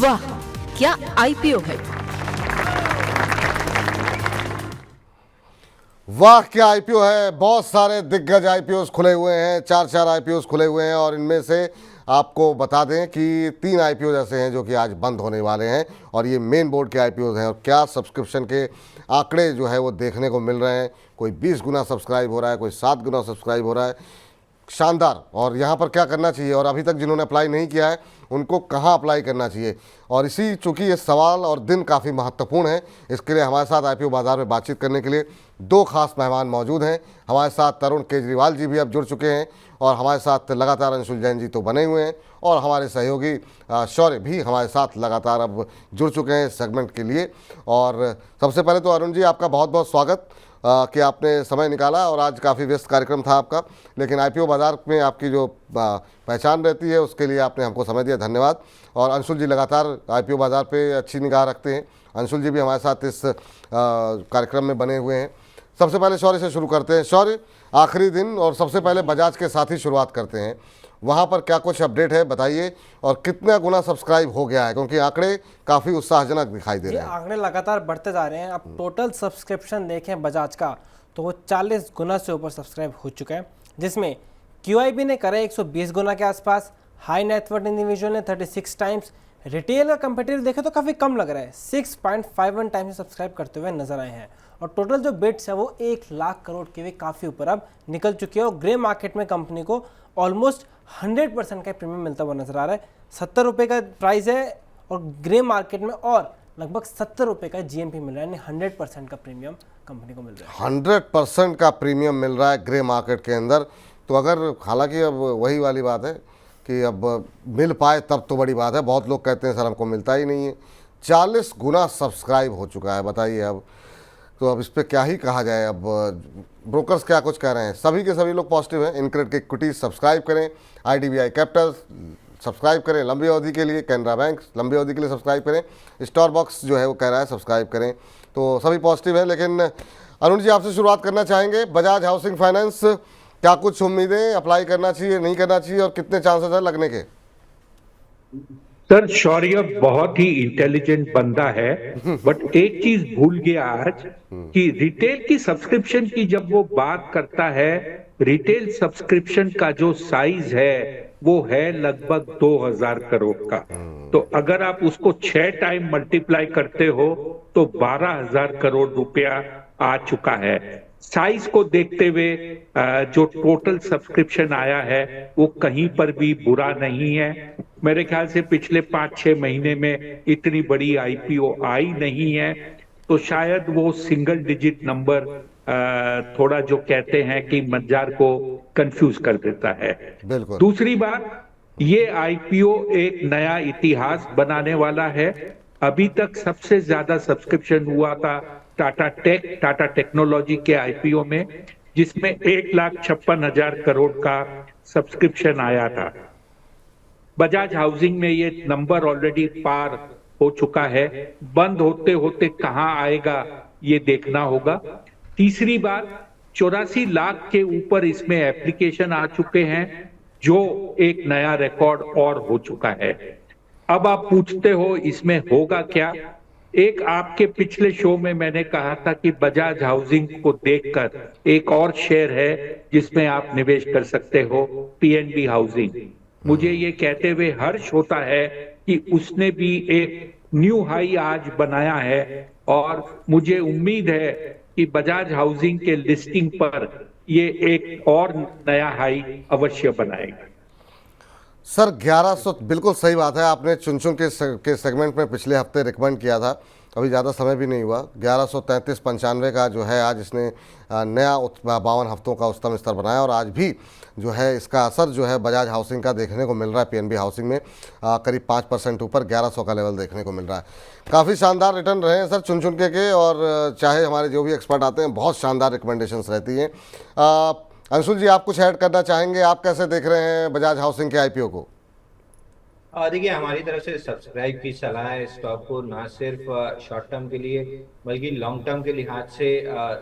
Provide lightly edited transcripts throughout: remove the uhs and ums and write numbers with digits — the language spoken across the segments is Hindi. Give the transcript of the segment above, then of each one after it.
वाह क्या आईपीओ है। वाह क्या आईपीओ है। बहुत सारे दिग्गज आईपीओस खुले हुए हैं, चार चार आईपीओस खुले हुए हैं और इनमें से आपको बता दें कि 3 आईपीओ ऐसे हैं जो कि आज बंद होने वाले हैं और ये मेन बोर्ड के आईपीओस हैं। और क्या सब्सक्रिप्शन के आंकड़े जो है वो देखने को मिल रहे हैं। कोई 20 गुना सब्सक्राइब हो रहा है, कोई 7 गुना सब्सक्राइब हो रहा है। शानदार। और यहाँ पर क्या करना चाहिए और अभी तक जिन्होंने अप्लाई नहीं किया है उनको कहाँ अप्लाई करना चाहिए, और इसी चूँकि ये सवाल और दिन काफ़ी महत्वपूर्ण है, इसके लिए हमारे साथ आईपीओ बाजार में बातचीत करने के लिए 2 खास मेहमान मौजूद हैं। हमारे साथ तरुण केजरीवाल जी भी अब जुड़ चुके हैं और हमारे साथ लगातार अंशुल जैन जी तो बने हुए हैं और हमारे सहयोगी शौर्य भी हमारे साथ लगातार अब जुड़ चुके हैं इस सेगमेंट के लिए। और सबसे पहले तो अरुण जी आपका बहुत बहुत स्वागत कि आपने समय निकाला और आज काफ़ी व्यस्त कार्यक्रम था आपका, लेकिन आईपीओ बाज़ार में आपकी जो पहचान रहती है उसके लिए आपने हमको समय दिया, धन्यवाद। और अंशुल जी लगातार आईपीओ बाज़ार पे अच्छी निगाह रखते हैं, अंशुल जी भी हमारे साथ इस कार्यक्रम में बने हुए हैं। सबसे पहले शौर्य से शुरू करते हैं। शौर्य, आखिरी दिन और सबसे पहले बजाज के साथ ही शुरुआत करते हैं, वहाँ पर क्या कुछ अपडेट है बताइए, और कितना गुना सब्सक्राइब हो गया है, क्योंकि आंकड़े काफ़ी उत्साहजनक दिखाई दे रहे हैं। आंकड़े लगातार बढ़ते जा रहे हैं। अब टोटल सब्सक्रिप्शन देखें बजाज का तो वो 40 गुना से ऊपर सब्सक्राइब हो चुका है, जिसमें क्यूआईबी ने करा 120 गुना के आसपास, हाई नेटवर्थ इंडिविजुअल ने 36 टाइम्स, रिटेल का कंपेटिटिव देखें तो काफ़ी कम लग रहा है, 6.51 टाइम्स सब्सक्राइब करते हुए नजर आए हैं। और टोटल जो बिट्स है वो 1 लाख करोड़ के भी काफ़ी ऊपर अब निकल चुकी है और ग्रे मार्केट में कंपनी को ऑलमोस्ट 100% का प्रीमियम मिलता हुआ नजर आ रहा है। 70 रुपये का प्राइस है और ग्रे मार्केट में और लगभग 70 रुपये का जीएमपी मिल रहा है, यानी 100% का प्रीमियम कंपनी को मिल रहा है। 100% का प्रीमियम मिल रहा है ग्रे मार्केट के अंदर। तो अगर, हालांकि अब वही वाली बात है कि अब मिल पाए तब तो बड़ी बात है। बहुत लोग कहते हैं सर हमको मिलता ही नहीं है। 40 गुना सब्सक्राइब हो चुका है, बताइए अब तो अब इस पर क्या ही कहा जाए। अब ब्रोकर्स क्या कुछ कह रहे हैं, सभी के सभी लोग पॉजिटिव हैं। इनक्रेडिट के इक्विटी सब्सक्राइब करें, आईडीबीआई कैपिटल सब्सक्राइब करें लंबी अवधि के लिए, कैनरा बैंक लंबी अवधि के लिए सब्सक्राइब करें, स्टार बॉक्स जो है वो कह रहा है सब्सक्राइब करें, तो सभी पॉजिटिव है। लेकिन अरुण जी आपसे शुरुआत करना चाहेंगे, बजाज हाउसिंग फाइनेंस क्या कुछ उम्मीदें, अप्लाई करना चाहिए नहीं करना चाहिए और कितने चांसेस है लगने के? सर शौर्य बहुत ही इंटेलिजेंट बंदा है, बट एक चीज भूल गया आज कि रिटेल की सब्सक्रिप्शन की जब वो बात करता है, रिटेल सब्सक्रिप्शन का जो साइज है वो है लगभग 2000 करोड़ का। तो अगर आप उसको 6 टाइम मल्टीप्लाई करते हो तो 12,000 करोड़ रुपया आ चुका है। साइज को देखते हुए जो टोटल सब्सक्रिप्शन आया है वो कहीं पर भी बुरा नहीं है। मेरे ख्याल से पिछले 5-6 महीने में इतनी बड़ी आईपीओ आई नहीं है, तो शायद वो सिंगल डिजिट नंबर थोड़ा जो कहते हैं कि बाजार को कंफ्यूज कर देता है। बिल्कुल। दूसरी बात, ये आईपीओ एक नया इतिहास बनाने वाला है। अभी तक सबसे ज्यादा सब्सक्रिप्शन हुआ था टाटा टेक्नोलॉजी के आईपीओ में, जिसमें 1,56,000 करोड़ का सब्सक्रिप्शन आया था। बजाज हाउसिंग में ये नंबर ऑलरेडी पार हो चुका है, बंद होते होते कहां आएगा ये देखना होगा। तीसरी बात, 84 लाख के ऊपर इसमें एप्लीकेशन आ चुके हैं, जो एक नया रिकॉर्ड और हो चुका है। अब आप पूछते हो इसमें होगा क्या? एक आपके पिछले शो में मैंने कहा था कि बजाज हाउसिंग को देखकर एक और शेयर है जिसमें आप निवेश कर सकते हो, पीएनबी हाउसिंग। मुझे ये कहते हुए हर्ष होता है कि उसने भी एक न्यू हाई आज बनाया है और मुझे उम्मीद है कि बजाज हाउसिंग के लिस्टिंग पर ये एक और नया हाई अवश्य बनाएगा। सर 1100, बिल्कुल सही बात है, आपने चुन चुन के सेगमेंट में पिछले हफ्ते रिकमेंड किया था, अभी ज़्यादा समय भी नहीं हुआ। 1133.95 का जो है आज इसने नया 52 हफ्तों का उच्चतम स्तर बनाया और आज भी जो है इसका असर जो है बजाज हाउसिंग का देखने को मिल रहा है। पीएनबी हाउसिंग में करीब 5% ऊपर 1100 का लेवल देखने को मिल रहा है। काफ़ी शानदार रिटर्न रहे हैं सर चुन चुन के और चाहे हमारे जो भी एक्सपर्ट आते हैं बहुत शानदार रिकमेंडेशंस रहती हैं। अंशुल जी आप कुछ ऐड करना चाहेंगे, आप कैसे देख रहे हैं बजाज हाउसिंग के आईपीओ को? देखिए, हमारी तरफ से सब्सक्राइब की सलाह है स्टॉक को, ना सिर्फ शॉर्ट टर्म के लिए बल्कि लॉन्ग टर्म के लिहाज से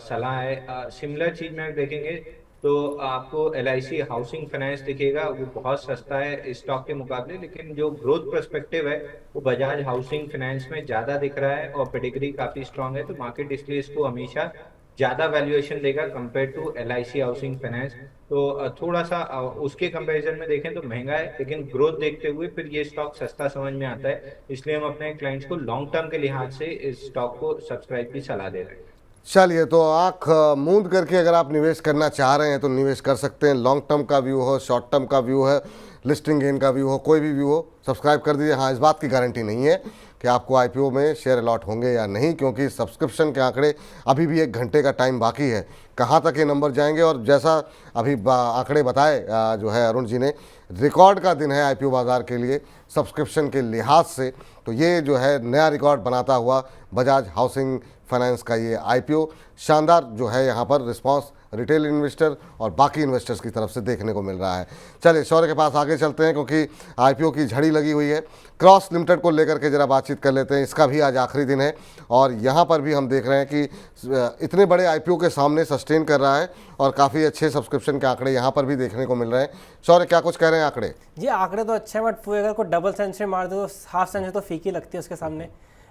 सलाह है। सिमिलर चीज में देखेंगे तो आपको LIC हाउसिंग फाइनेंस दिखेगा, वो बहुत सस्ता है इस स्टॉक के मुकाबले, लेकिन जो ग्रोथ पर्सपेक्टिव है वो बजाज हाउसिंग फाइनेंस में ज़्यादा दिख रहा है और पेडिग्री काफ़ी स्ट्रांग है, तो मार्केट इसलिए इसको हमेशा ज़्यादा वैल्यूएशन देगा compare to LIC housing finance. तो थोड़ा सा उसके कंपैरिजन में देखें तो महंगा है, लेकिन ग्रोथ देखते हुए फिर ये स्टॉक सस्ता समझ में आता है, इसलिए हम अपने क्लाइंट्स को लॉन्ग टर्म के लिहाज से इस स्टॉक को सब्सक्राइब की सलाह दे रहे हैं। चलिए, तो आंख मूंद करके अगर आप निवेश करना चाह रहे हैं तो निवेश कर सकते हैं। लॉन्ग टर्म का व्यू हो, शॉर्ट टर्म का व्यू है, लिस्टिंग गेन का व्यू हो, कोई भी व्यू हो, सब्सक्राइब कर दीजिए। हाँ, इस बात की गारंटी नहीं है कि आपको आईपीओ में शेयर अलॉट होंगे या नहीं, क्योंकि सब्सक्रिप्शन के आंकड़े अभी भी 1 घंटे का टाइम बाकी है, कहाँ तक ये नंबर जाएंगे। और जैसा अभी आंकड़े बताए जो है अरुण जी ने, रिकॉर्ड का दिन है आईपीओ बाज़ार के लिए सब्सक्रिप्शन के लिहाज से। तो ये जो है नया रिकॉर्ड बनाता हुआ बजाज हाउसिंग फाइनेंस का ये आईपीओ शानदार जो है यहाँ पर रिस्पांस रिटेल इन्वेस्टर और बाकी इन्वेस्टर्स की तरफ से देखने को मिल रहा है। चलिए शौर्य के पास आगे चलते हैं, क्योंकि आईपीओ की झड़ी लगी हुई है। क्रॉस लिमिटेड को लेकर के जरा बातचीत कर लेते हैं। इसका भी आज आखिरी दिन है और यहाँ पर भी हम देख रहे हैं कि इतने बड़े आईपीओ के सामने सस्टेन कर रहा है और काफ़ी अच्छे सब्सक्रिप्शन के आंकड़े यहाँ पर भी देखने को मिल रहे हैं। शौर्य, क्या कुछ कह रहे हैं आंकड़े? ये आंकड़े तो अच्छे हैं, बट अगर कोई डबल सेंचुरी मार दो तो हाफ सेंचुरी तो फीकी लगती है उसके सामने।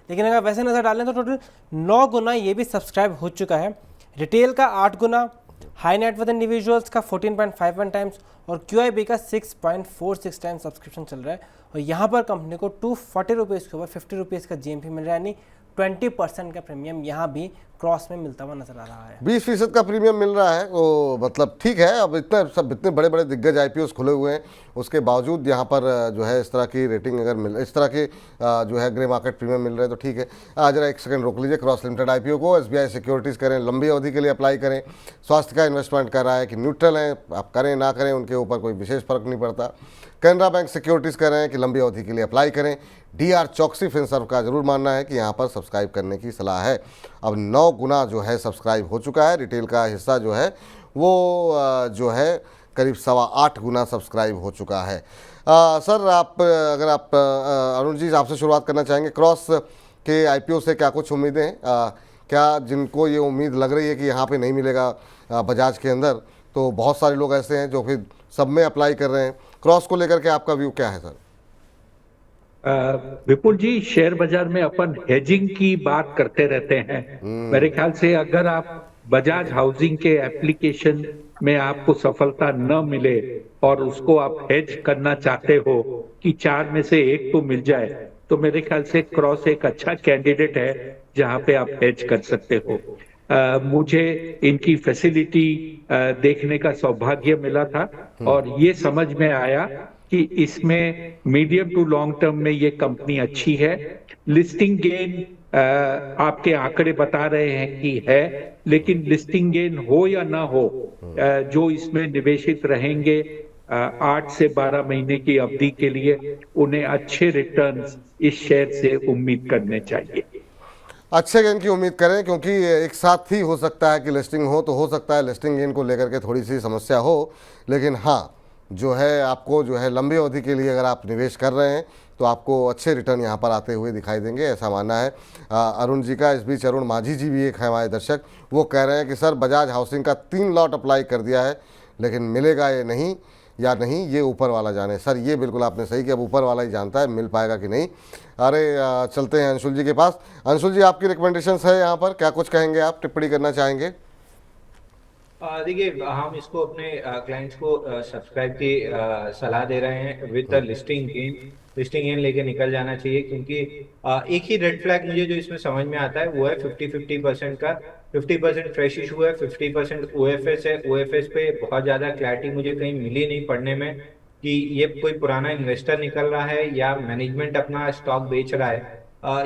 लेकिन अगर वैसे नज़र डालें तो टोटल 9 गुना ये भी सब्सक्राइब हो चुका है। रिटेल का 8 गुना, हाई नेटवर्थ इंडिविजुअल्स का 14.51 टाइम्स और QIB का 6.46 टाइम्स सब्सक्रिप्शन चल रहा है। और यहाँ पर कंपनी को 240 रुपीज़ के ऊपर 50 रुपीज़ का GMP मिल रहा है, यानी 20% का प्रीमियम यहाँ भी क्रॉस में मिलता हुआ नजर आ रहा है। 20% का प्रीमियम मिल रहा है, तो मतलब ठीक है। अब इतने बड़े बड़े दिग्गज आईपीओस खुले हुए हैं, उसके बावजूद यहाँ पर जो है इस तरह की रेटिंग अगर इस तरह के जो है ग्रे मार्केट प्रीमियम मिल रहे हैं तो ठीक है। जरा 1 सेकंड रोक लीजिए। क्रॉस लिमिटेड आईपीओ को SBI सिक्योरिटीज़ करें, लंबी अवधि के लिए अप्लाई करें। स्वास्थ्य का इन्वेस्टमेंट कर रहा है कि न्यूट्रल है, आप करें ना करें उनके ऊपर कोई विशेष फर्क नहीं पड़ता। कैनरा बैंक सिक्योरिटीज़ कर रहे हैं कि लंबी अवधि के लिए अप्लाई करें। DR चौकसी फिनसर्व का जरूर मानना है कि यहाँ पर सब्सक्राइब करने की सलाह है। अब 9 गुना जो है सब्सक्राइब हो चुका है। रिटेल का हिस्सा जो है वो जो है करीब 8.25 गुना सब्सक्राइब हो चुका है। सर, अगर आप अरुण जी आपसे शुरुआत करना चाहेंगे, क्रॉस के आईपीओ से क्या कुछ उम्मीदें हैं? क्या जिनको ये उम्मीद लग रही है कि यहाँ पे नहीं मिलेगा बजाज के अंदर, तो बहुत सारे लोग ऐसे हैं जो फिर सब में अप्लाई कर रहे हैं। क्रॉस को लेकर के आपका व्यू क्या है सर? विपुल जी, शेयर बाजार में अपन हेजिंग की बात करते रहते हैं। मेरे ख्याल से अगर आप बजाज हाउसिंग के एप्लीकेशन में आपको सफलता न मिले और उसको आप हेज करना चाहते हो कि 4 में से 1 तो मिल जाए, तो मेरे ख्याल से क्रॉस एक अच्छा कैंडिडेट है जहां पे आप हेज कर सकते हो। मुझे इनकी फैसिलिटी देखने का सौभाग्य मिला था और ये समझ में आया कि इसमें मीडियम टू लॉन्ग टर्म में ये कंपनी अच्छी है। लिस्टिंग गेन आपके आंकड़े बता रहे हैं कि है, लेकिन लिस्टिंग गेन हो या ना हो, जो इसमें निवेशित रहेंगे 8 से 12 महीने की अवधि के लिए, उन्हें अच्छे रिटर्न्स इस शेयर से उम्मीद करने चाहिए। अच्छे गेन की उम्मीद करें, क्योंकि एक साथ ही हो सकता है कि लिस्टिंग हो, तो हो सकता है लिस्टिंग गेन को लेकर के थोड़ी सी समस्या हो। लेकिन हाँ, जो है आपको जो है लंबी अवधि के लिए अगर आप निवेश कर रहे हैं तो आपको अच्छे रिटर्न यहाँ पर आते हुए दिखाई देंगे, ऐसा मानना है अरुण जी का। इस बीच अरुण माझी जी भी एक है हमारे दर्शक, वो कह रहे हैं कि सर बजाज हाउसिंग का 3 लॉट अप्लाई कर दिया है, लेकिन मिलेगा ये नहीं या नहीं, ये ऊपर वाला जाने। सर ये बिल्कुल आपने सही किया, अब ऊपर वाला ही जानता है मिल पाएगा कि नहीं। अरे चलते हैं अंशुल जी के पास। अंशुल जी, आपकी रिकमेंडेशंस है यहाँ पर, क्या कुछ कहेंगे आप, टिप्पणी करना चाहेंगे? देखिए, हम इसको अपने क्लाइंट्स को सब्सक्राइब की सलाह दे रहे हैं विद द लिस्टिंग गेन लेके निकल जाना चाहिए, क्योंकि एक ही रेड फ्लैग मुझे जो इसमें समझ में आता है वो है 50% का। 50% फ्रेश इशू है, 50% OFS है। OFS पे बहुत ज़्यादा क्लैरिटी मुझे कहीं मिली नहीं पढ़ने में कि ये कोई पुराना इन्वेस्टर निकल रहा है या मैनेजमेंट अपना स्टॉक बेच रहा है।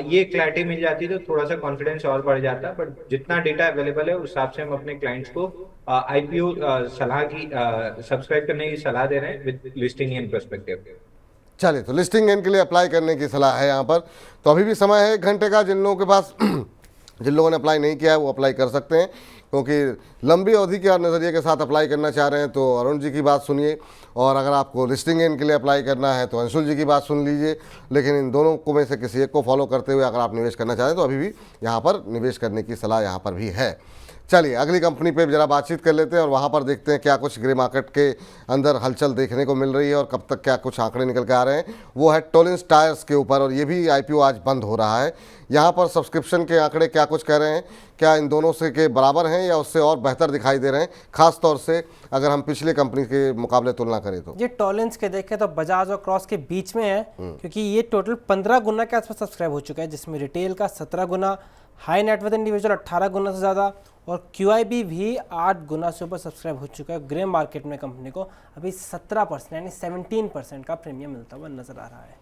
ये क्लैरिटी मिल जाती तो थोड़ा सा कॉन्फिडेंस और बढ़ जाता, बट जितना डेटा अवेलेबल है उस हिसाब से हम अपने क्लाइंट्स को IPO सलाह की सब्सक्राइब करने की सलाह दे रहे हैं विद लिस्टिंग इन पर्सपेक्टिव। चलिए, तो लिस्टिंग गेन के लिए अप्लाई करने की सलाह है यहाँ पर। तो अभी भी समय है 1 घंटे का। जिन लोगों के पास जिन लोगों ने अप्लाई नहीं किया है वो अप्लाई कर सकते हैं, क्योंकि लंबी अवधि के नज़रिए के साथ अप्लाई करना चाह रहे हैं तो अरुण जी की बात सुनिए, और अगर आपको लिस्टिंग गेन के लिए अप्लाई करना है तो अंशुल जी की बात सुन लीजिए। लेकिन इन दोनों को में से किसी एक को फॉलो करते हुए अगर आप निवेश करना चाहते हैं तो अभी भी यहाँ पर निवेश करने की सलाह यहाँ पर भी है। चलिए अगली कंपनी पे जरा बातचीत कर लेते हैं और वहाँ पर देखते हैं क्या कुछ ग्रे मार्केट के अंदर हलचल देखने को मिल रही है और कब तक क्या कुछ आंकड़े निकल के आ रहे हैं। वो है टोलिंस टायर्स के ऊपर और ये भी आईपीओ आज बंद हो रहा है। यहाँ पर सब्सक्रिप्शन के आंकड़े क्या कुछ कह रहे हैं, क्या इन दोनों से के बराबर हैं या उससे और बेहतर दिखाई दे रहे हैं, खास तौर से अगर हम पिछले कंपनी के मुकाबले तुलना करें तो? ये टोलेंस के देखें तो बजाज और क्रॉस के बीच में है, क्योंकि ये टोटल 15 गुना के आसपास सब्सक्राइब हो चुका है, जिसमें रिटेल का 17 गुना, हाई नेटवर्थ इंडिविजुअल 18 गुना से ज़्यादा और QIB भी 8 गुना से ऊपर सब्सक्राइब हो चुका है। ग्रे मार्केट में कंपनी को अभी 17% यानी 17% का प्रीमियम मिलता हुआ नजर आ रहा है।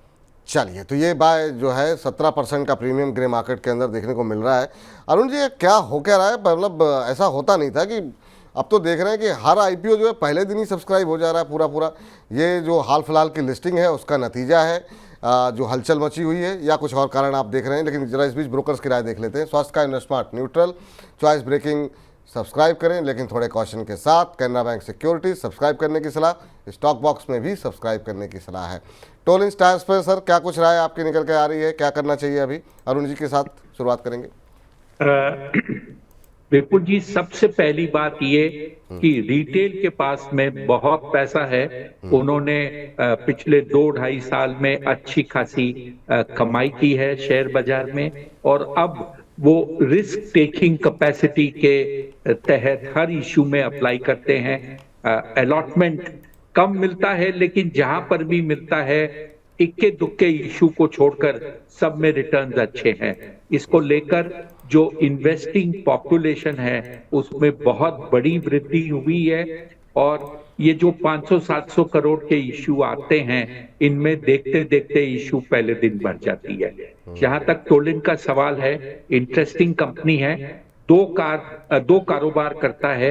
चलिए, तो ये बाय जो है 17% का प्रीमियम ग्रे मार्केट के अंदर देखने को मिल रहा है। अरुण जी, ये क्या हो क्या रहा है? मतलब ऐसा होता नहीं था कि अब तो देख रहे हैं कि हर आईपीओ जो है पहले दिन ही सब्सक्राइब हो जा रहा है पूरा। ये जो हाल फिलहाल की लिस्टिंग है उसका नतीजा है जो हलचल मची हुई है, या कुछ और कारण आप देख रहे हैं? लेकिन जरा इस बीच ब्रोकर्स की राय देख लेते हैं। स्वास्थ्य का investment neutral, choice breaking subscribe करें लेकिन थोड़े कॉशन के साथ। कैनरा बैंक सिक्योरिटीज सब्सक्राइब करने की सलाह, स्टॉक बॉक्स में भी सब्सक्राइब करने की सलाह है। टोलिंस टायर्स पर सर क्या कुछ राय आपकी निकल के आ रही है, क्या करना चाहिए अभी? अरुण जी के साथ शुरुआत करेंगे। विपुल जी, सबसे पहली बात ये कि रिटेल के पास में बहुत पैसा है। उन्होंने पिछले 2-2.5 साल में अच्छी खासी कमाई की है शेयर बाजार में, और अब वो रिस्क टेकिंग कैपेसिटी के तहत हर इशू में अप्लाई करते हैं। अलॉटमेंट कम मिलता है, लेकिन जहां पर भी मिलता है इक्के दुक्के इशू को छोड़कर सब में रिटर्न्स अच्छे हैं। इसको लेकर जो इन्वेस्टिंग पॉपुलेशन है उसमें बहुत बड़ी वृद्धि हुई है, और ये जो 500-700 करोड़ के इशू आते हैं इनमें देखते देखते इशू पहले दिन बढ़ जाती है। जहां तक टोलिन का सवाल है, इंटरेस्टिंग कंपनी है। दो कारोबार करता है।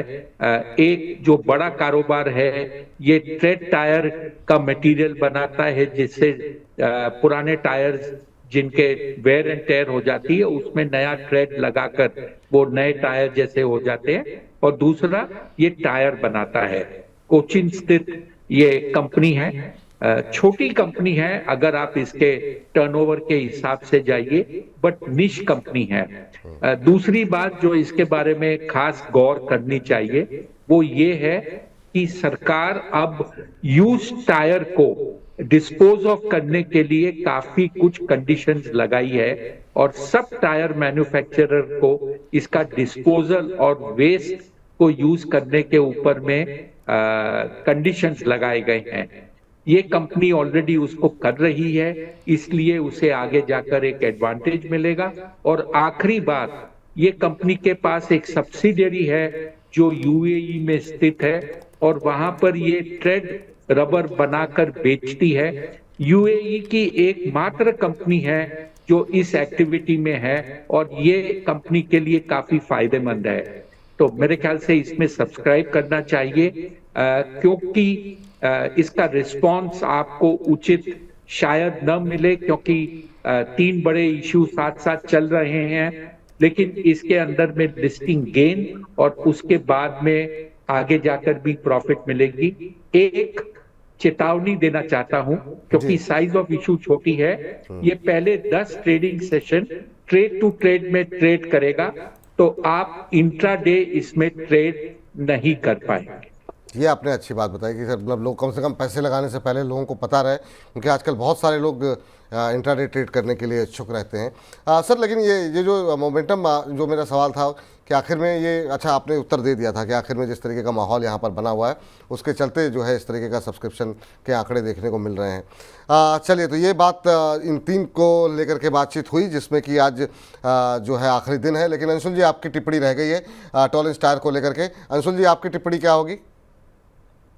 एक जो बड़ा कारोबार है, ये ट्रेड टायर का मटेरियल बनाता है, जिससे पुराने टायर्स जिनके वेयर एंड टेयर हो जाती है उसमें नया ट्रेड लगाकर वो नए टायर जैसे हो जाते हैं। और दूसरा ये टायर बनाता है। कोचिन स्थित ये कंपनी है। छोटी कंपनी है अगर आप इसके टर्नओवर के हिसाब से जाइए, बट निश कंपनी है। दूसरी बात जो इसके बारे में खास गौर करनी चाहिए वो ये है कि सरकार अब यूज टायर को डिस्पोज ऑफ करने के लिए काफी कुछ कंडीशंस लगाई है, और सब टायर मैन्युफैक्चरर को इसका डिस्पोजल और वेस्ट को यूज करने के ऊपर में कंडीशंस लगाए गए हैं। ये कंपनी ऑलरेडी उसको कर रही है, इसलिए उसे आगे जाकर एक एडवांटेज मिलेगा। और आखिरी बात, ये कंपनी के पास एक सब्सिडियरी है जो यूएई में स्थित है, और वहां पर ये ट्रेड रबर बनाकर बेचती है। यूएई की एकमात्र कंपनी है जो इस एक्टिविटी में है, और ये कंपनी के लिए काफी फायदेमंद है। तो मेरे ख्याल से इसमें सब्सक्राइब करना चाहिए, क्योंकि इसका रिस्पॉन्स आपको उचित शायद न मिले, क्योंकि 3 बड़े इश्यू साथ साथ चल रहे हैं। लेकिन इसके अंदर में लिस्टिंग गेन और उसके बाद में आगे जाकर भी प्रॉफिट मिलेगी। एक चेतावनी देना चाहता हूं, क्योंकि साइज ऑफ इशू छोटी है। ये पहले 10 trading session trade to trade में ट्रेड करेगा, तो आप इंट्राडे इसमें ट्रेड नहीं कर पाएंगे। ये आपने अच्छी बात बताई कि सर मतलब लोग कम से कम पैसे लगाने से पहले लोगों को पता रहे, क्योंकि आजकल बहुत सारे लोग इंट्राडे ट्रेड करने के लिए इच्छुक रहते हैं। सर लेकिन ये जो मोमेंटम, जो मेरा सवाल था कि आखिर में ये, अच्छा आपने उत्तर दे दिया था कि आखिर में जिस तरीके का माहौल यहाँ पर बना हुआ है उसके चलते जो है इस तरीके का सब्सक्रिप्शन के आंकड़े देखने को मिल रहे हैं। चलिए, तो ये बात इन 3 को लेकर के बातचीत हुई, जिसमें कि आज जो है आखिरी दिन है। लेकिन अंशुल जी, आपकी टिप्पणी रह गई है टोलिंस टायर को लेकर के। अंशुल जी, आपकी टिप्पणी क्या होगी?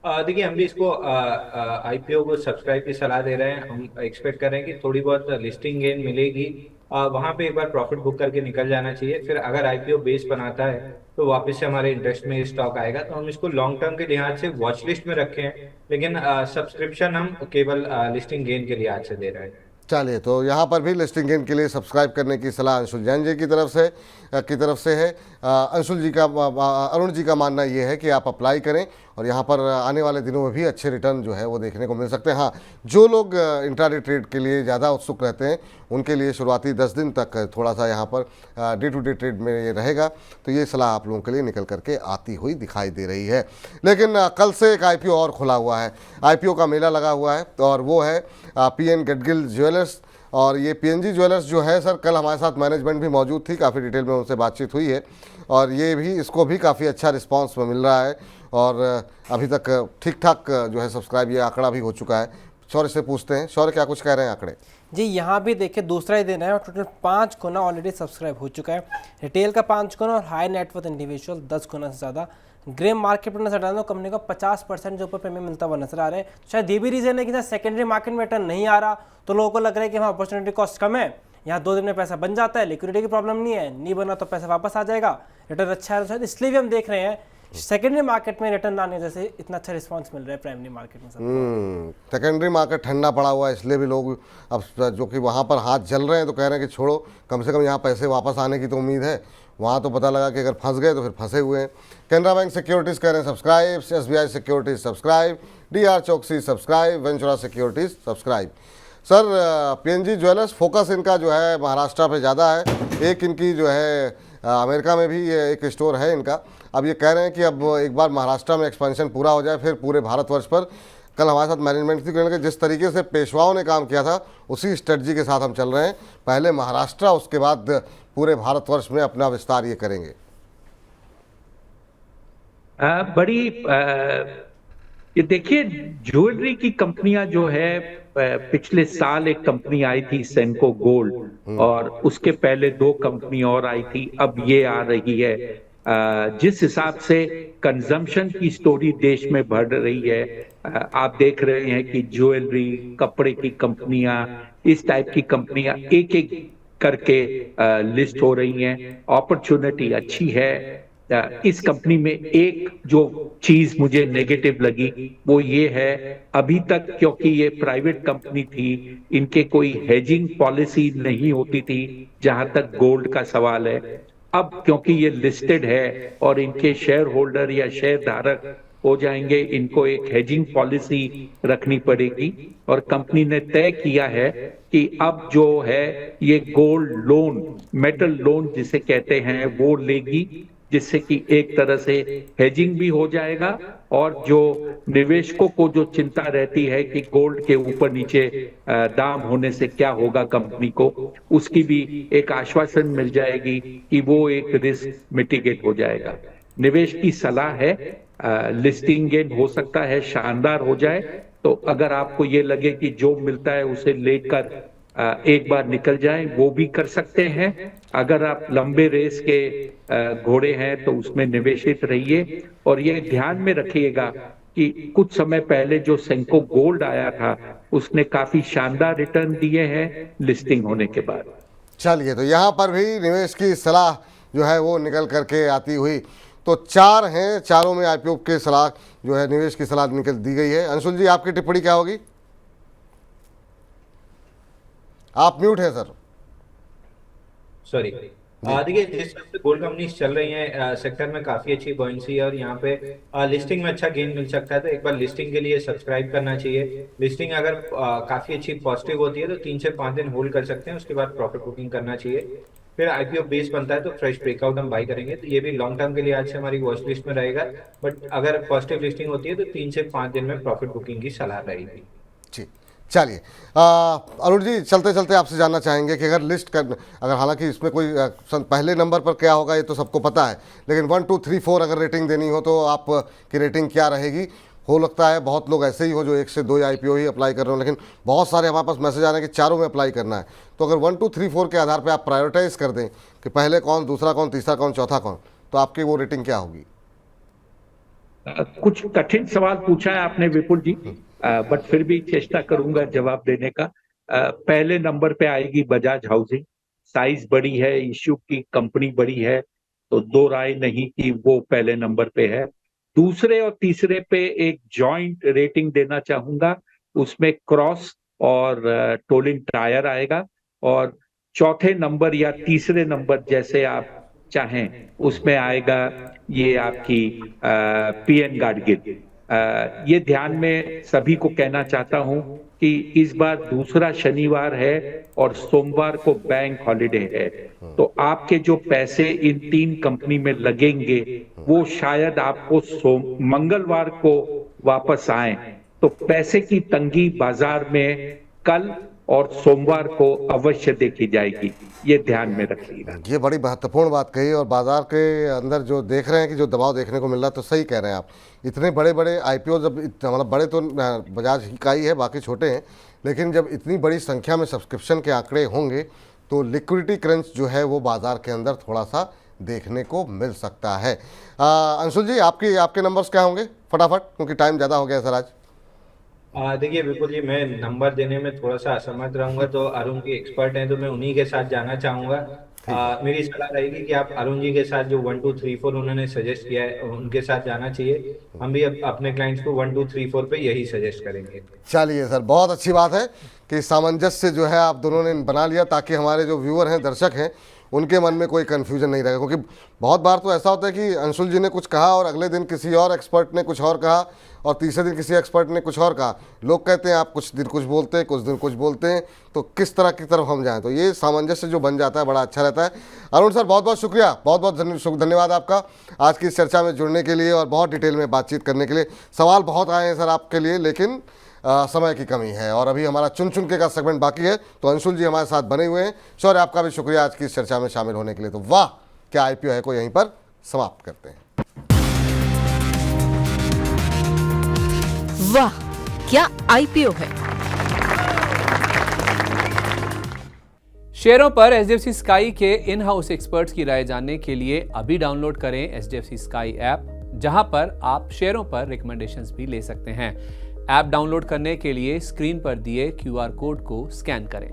देखिए, हम भी इसको आईपीओ को सब्सक्राइब की सलाह दे रहे हैं। हम एक्सपेक्ट कर रहे हैं कि थोड़ी बहुत लिस्टिंग गेन मिलेगी, वहां पे एक बार प्रॉफिट बुक करके निकल जाना चाहिए। फिर अगर आईपीओ बेस बनाता है तो वापस से हमारे इंटरेस्ट में स्टॉक आएगा, तो हम इसको लॉन्ग टर्म के लिहाज से वॉच लिस्ट में रखे हैं। लेकिन सब्सक्रिप्शन हम केवल लिस्टिंग गेन के लिहाज से दे रहे हैं। चलिए, तो यहाँ पर भी लिस्टिंग गेन के लिए सब्सक्राइब करने की सलाह अंशुल जैन जी की तरफ से है। अंशुल जी का, अरुण जी का मानना ये है कि आप अप्लाई करें और यहाँ पर आने वाले दिनों में भी अच्छे रिटर्न जो है वो देखने को मिल सकते हैं। हाँ, जो लोग इंट्राडे ट्रेड के लिए ज़्यादा उत्सुक रहते हैं उनके लिए शुरुआती 10 दिन तक थोड़ा सा यहाँ per day to day trade में ये रहेगा, तो ये सलाह आप लोगों के लिए निकल करके आती हुई दिखाई दे रही है। लेकिन कल से एक IPO और खुला हुआ है, IPO का मेला लगा हुआ है और वो है PN गडगिल ज्वेलर्स। और ये PNG ज्वेलर्स जो है सर, कल हमारे साथ मैनेजमेंट भी मौजूद थी, काफ़ी डिटेल में उनसे बातचीत हुई है और ये भी इसको भी काफ़ी अच्छा रिस्पांस मिल रहा है और अभी तक ठीक ठाक जो है सब्सक्राइब ये आंकड़ा भी हो चुका है। शौर्य से पूछते हैं, शौर्य क्या कुछ कह रहे हैं आंकड़े? जी यहाँ भी देखिए दूसरा ही दिन है और टोटल 5 गुना ऑलरेडी सब्सक्राइब हो चुका है। रिटेल का 5 गुना और हाई नेटवर्थ इंडिविजुअल 10 गुना से ज़्यादा। ग्रे मार्केट पर नजर डालें तो कंपनी को 50% जो ऊपर प्रीमियम मिलता हुआ नजर आ रहा है। शायद ये भी रीज़न है कि सेकेंडरी मार्केट में रिटर्न नहीं आ रहा तो लोगों को लग रहा है कि वहाँ अपॉर्चुनिटी कॉस्ट कम है, यहाँ 2 दिन में पैसा बन जाता है, लिक्विडिटी की प्रॉब्लम नहीं है, नहीं बना तो पैसा वापस आ जाएगा, रिटर्न अच्छा है। तो शायद इसलिए भी हम देख रहे हैं सेकेंडरी मार्केट में रिटर्न आने जैसे इतना अच्छा रिस्पांस मिल रहा है प्राइमरी मार्केट में। सेकेंडरी मार्केट ठंडा पड़ा हुआ है, इसलिए भी लोग अब जो कि वहाँ पर हाथ जल रहे हैं तो कह रहे हैं कि छोड़ो, कम से कम यहाँ पैसे वापस आने की तो उम्मीद है। वहाँ तो पता लगा कि अगर फंस गए तो फिर फंसे हुए हैं। कैनरा बैंक सिक्योरिटीज़ कह रहे हैं subscribe, SBI securities subscribe, DR चौकसी subscribe, Ventura securities subscribe. Sir PNG jewellers focus इनका जो है महाराष्ट्र पे ज़्यादा है, एक इनकी जो है अमेरिका में भी एक स्टोर है इनका। अब ये कह रहे हैं कि अब एक बार महाराष्ट्र में एक्सपेंशन पूरा हो जाए फिर पूरे भारतवर्ष पर। कल हमारे साथ मैनेजमेंट थी, कहने के जिस तरीके से पेशवाओं ने काम किया था उसी स्ट्रेटजी के साथ हम चल रहे हैं, पहले महाराष्ट्र उसके बाद पूरे भारतवर्ष में अपना विस्तार ये करेंगे। ये देखिए ज्वेलरी की कंपनियां जो है, पिछले साल एक कंपनी आई थी सेंको गोल्ड और उसके पहले 2 कंपनी और आई थी, अब ये आ रही है। जिस हिसाब से कंजम्पशन की स्टोरी देश में बढ़ रही है, आप देख रहे हैं कि ज्वेलरी, कपड़े की कंपनियां, इस टाइप की कंपनियां एक एक करके लिस्ट हो रही हैं। अपॉर्चुनिटी अच्छी है। इस कंपनी में एक जो चीज मुझे नेगेटिव लगी वो ये है, अभी तक क्योंकि ये प्राइवेट कंपनी थी, इनके कोई हेजिंग पॉलिसी नहीं होती थी जहां तक गोल्ड का सवाल है। अब क्योंकि ये लिस्टेड है और इनके शेयर होल्डर या शेयर धारक हो जाएंगे, इनको एक हेजिंग पॉलिसी रखनी पड़ेगी और कंपनी ने तय किया है कि अब जो है ये गोल्ड लोन, मेटल लोन जिसे कहते हैं, वो लेगी, जिससे कि एक तरह से हेजिंग भी हो जाएगा और जो निवेशकों को जो चिंता रहती है कि गोल्ड के ऊपर नीचे दाम होने से क्या होगा कंपनी को, उसकी भी एक आश्वासन मिल जाएगी कि वो एक रिस्क मिटिगेट हो जाएगा। निवेश की सलाह है, लिस्टिंग गेन हो सकता है शानदार हो जाए, तो अगर आपको ये लगे कि जो मिलता है उसे लेकर एक बार निकल जाए वो भी कर सकते हैं। अगर आप लंबे रेस के घोड़े हैं तो उसमें निवेशित रहिए और ये ध्यान में रखिएगा कि कुछ समय पहले जो सेंको गोल्ड आया था उसने काफी शानदार रिटर्न दिए हैं लिस्टिंग होने के बाद। चलिए, तो यहाँ पर भी निवेश की सलाह जो है वो निकल करके आती हुई, तो 4 हैं, चारों में IPO की सलाह जो है निवेश की सलाह निकल दी गई है। अंशुल जी, आपकी टिप्पणी क्या होगी? आप म्यूट है सर। सॉरी। देखिए जिस हिसाब से गोल्ड कंपनीज चल रही हैं, सेक्टर में काफी अच्छी बॉयंसी है और यहाँ पे लिस्टिंग में अच्छा गेन मिल सकता है, तो एक बार लिस्टिंग के लिए सब्सक्राइब करना चाहिए। लिस्टिंग अगर काफी अच्छी पॉजिटिव होती है तो 3 से 5 दिन होल्ड कर सकते हैं, उसके बाद प्रॉफिट बुकिंग करना चाहिए। फिर IPO बेस बनता है तो फ्रेश ब्रेकआउट हम बाई करेंगे, तो ये भी लॉन्ग टर्म के लिए आज से हमारी वॉच लिस्ट में रहेगा। बट अगर पॉजिटिव लिस्टिंग होती है तो 3 से 5 दिन में प्रॉफिट बुकिंग की सलाह रहेगी। जी, चलिए अरुण जी, चलते चलते आपसे जानना चाहेंगे कि अगर लिस्ट कर, अगर हालांकि इसमें कोई पहले नंबर पर क्या होगा ये तो सबको पता है, लेकिन 1 2 3 4 अगर रेटिंग देनी हो तो आपकी रेटिंग क्या रहेगी? हो लगता है बहुत लोग ऐसे ही हो जो 1 से 2 IPO ही अप्लाई कर रहे हो, लेकिन बहुत सारे हमारे पास मैसेज आ रहे हैं कि चारों में अप्लाई करना है। तो अगर 1 2 3 4 के आधार पर आप प्रायोरिटाइज कर दें कि पहले कौन, दूसरा कौन, तीसरा कौन, चौथा कौन, तो आपकी वो रेटिंग क्या होगी? कुछ कठिन सवाल पूछा है आपने विपुल जी, बट फिर भी चेष्टा करूंगा जवाब देने का। पहले नंबर पे आएगी बजाज हाउसिंग। साइज बड़ी है, इश्यू की कंपनी बड़ी है, तो 2 राय नहीं कि वो पहले नंबर पे है। दूसरे और तीसरे पे एक जॉइंट रेटिंग देना चाहूंगा, उसमें क्रॉस और टोलिंग टायर आएगा, और चौथे नंबर या तीसरे नंबर जैसे आप चाहें उसमें आएगा ये आपकी PN गाडगिल। ये ध्यान में सभी को कहना चाहता हूं कि इस बार दूसरा शनिवार है और सोमवार को बैंक हॉलिडे है, तो आपके जो पैसे इन 3 कंपनी में लगेंगे वो शायद आपको मंगलवार को वापस आए। तो पैसे की तंगी बाजार में कल और सोमवार को अवश्य देखी जाएगी, ये ध्यान में रखिएगा। ये बड़ी महत्वपूर्ण बात कही और बाजार के अंदर जो देख रहे हैं कि जो दबाव देखने को मिल रहा है, तो सही कह रहे हैं आप। इतने बड़े बड़े आईपीओ जब मतलब बड़े तो बजाज का ही है, बाकी छोटे हैं, लेकिन जब इतनी बड़ी संख्या में सब्सक्रिप्शन के आंकड़े होंगे तो लिक्विडिटी क्रंच जो है वो बाजार के अंदर थोड़ा सा देखने को मिल सकता है। अंशुल जी, आपके नंबर्स क्या होंगे फटाफट, क्योंकि टाइम ज़्यादा हो गया सर आज। देखिए बिल्कुल जी, मैं नंबर देने में थोड़ा सा असमर्थ रहूंगा, तो अरुण जी एक्सपर्ट हैं तो मैं उन्हीं के साथ जाना चाहूंगा। मेरी सलाह रहेगी कि आप अरुण जी के साथ जो 1 2 3 4 उन्होंने सजेस्ट किया है उनके साथ जाना चाहिए। हम भी अपने क्लाइंट्स को 1 2 3 4 पे यही सजेस्ट करेंगे। चलिए सर, बहुत अच्छी बात है कि सामंजस्य जो है आप दोनों ने बना लिया, ताकि हमारे जो व्यूअर हैं, दर्शक हैं, उनके मन में कोई कन्फ्यूजन नहीं रहेगा। क्योंकि बहुत बार तो ऐसा होता है कि अंशुल जी ने कुछ कहा और अगले दिन किसी और एक्सपर्ट ने कुछ और कहा और तीसरे दिन किसी एक्सपर्ट ने कुछ और कहा। लोग कहते हैं आप कुछ दिन कुछ बोलते हैं, कुछ दिन कुछ बोलते हैं, तो किस तरह की तरफ हम जाएं। तो ये सामंजस्य जो बन जाता है बड़ा अच्छा रहता है। अरुण सर, बहुत बहुत शुक्रिया, बहुत बहुत धन्यवाद आपका आज की इस चर्चा में जुड़ने के लिए और बहुत डिटेल में बातचीत करने के लिए। सवाल बहुत आए हैं सर आपके लिए, लेकिन समय की कमी है और अभी हमारा चुन चुन के का सेगमेंट बाकी है, तो अंशुल जी हमारे साथ बने हुए हैं। शौर्य, आपका भी शुक्रिया आज की इस चर्चा में शामिल होने के लिए। तो वाह क्या आईपीओ है को यहीं पर समाप्त करते हैं। वाह क्या आईपीओ है। शेयरों पर एचडीएफसी स्काई के इन हाउस एक्सपर्ट्स की राय जानने के लिए अभी डाउनलोड करें एचडीएफसी स्काई ऐप, जहां पर आप शेयरों पर रिकमेंडेशंस भी ले सकते हैं। ऐप डाउनलोड करने के लिए स्क्रीन पर दिए क्यूआर कोड को स्कैन करें।